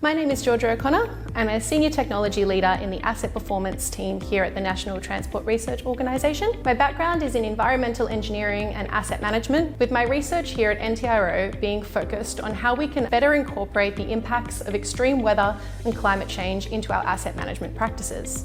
My name is Georgia O'Connor. I'm a Senior Technology Leader in the Asset Performance team here at the National Transport Research Organisation. My background is in environmental engineering and asset management, with my research here at NTRO being focused on how we can better incorporate the impacts of extreme weather and climate change into our asset management practices.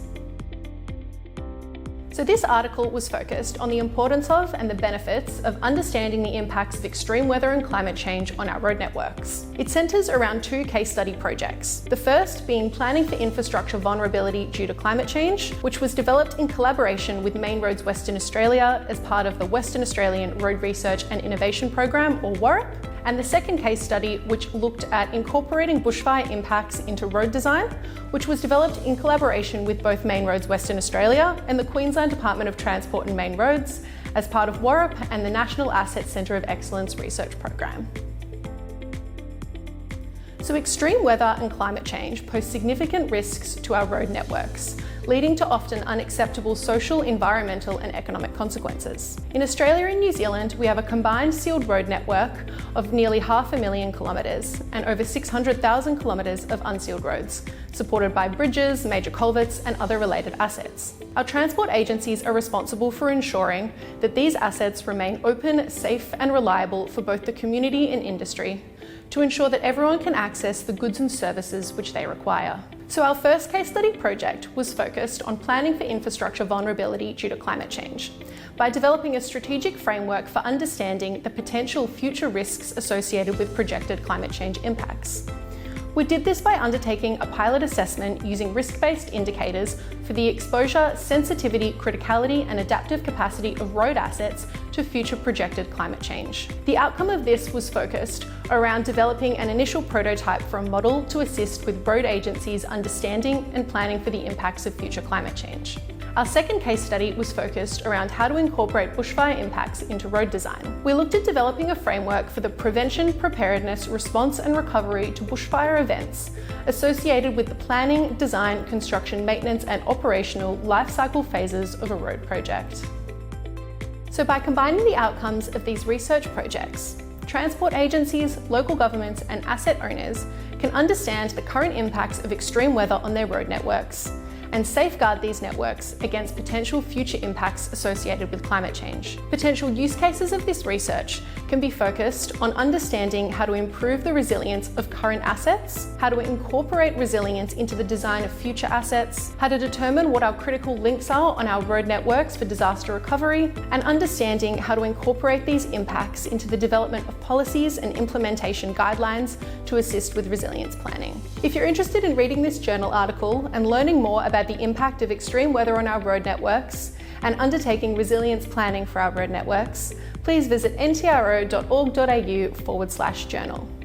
So this article was focused on the importance of and the benefits of understanding the impacts of extreme weather and climate change on our road networks. It centres around two case study projects. The first being Planning for Infrastructure Vulnerability Due to Climate Change, which was developed in collaboration with Main Roads Western Australia as part of the Western Australian Road Research and Innovation Program, or WRIP. And the second case study, which looked at incorporating bushfire impacts into road design, which was developed in collaboration with both Main Roads Western Australia and the Queensland Department of Transport and Main Roads as part of WRIP and the National Asset Centre of Excellence Research Program. So extreme weather and climate change pose significant risks to our road networks, leading to often unacceptable social, environmental and economic consequences. In Australia and New Zealand, we have a combined sealed road network of nearly 500,000 kilometres and over 600,000 kilometres of unsealed roads, supported by bridges, major culverts and other related assets. Our transport agencies are responsible for ensuring that these assets remain open, safe and reliable for both the community and industry, to ensure that everyone can access the goods and services which they require. So our first case study project was focused on planning for infrastructure vulnerability due to climate change, by developing a strategic framework for understanding the potential future risks associated with projected climate change impacts. We did this by undertaking a pilot assessment using risk-based indicators for the exposure, sensitivity, criticality and adaptive capacity of road assets to future projected climate change. The outcome of this was focused around developing an initial prototype for a model to assist with road agencies understanding and planning for the impacts of future climate change. Our second case study was focused around how to incorporate bushfire impacts into road design. We looked at developing a framework for the prevention, preparedness, response and recovery to bushfire events associated with the planning, design, construction, maintenance and operational life cycle phases of a road project. So by combining the outcomes of these research projects, transport agencies, local governments and asset owners can understand the current impacts of extreme weather on their road networks and safeguard these networks against potential future impacts associated with climate change. Potential use cases of this research can be focused on understanding how to improve the resilience of current assets, how to incorporate resilience into the design of future assets, how to determine what our critical links are on our road networks for disaster recovery, and understanding how to incorporate these impacts into the development of policies and implementation guidelines to assist with resilience planning. If you're interested in reading this journal article and learning more about the impact of extreme weather on our road networks and undertaking resilience planning for our road networks, please visit ntro.org.au/journal.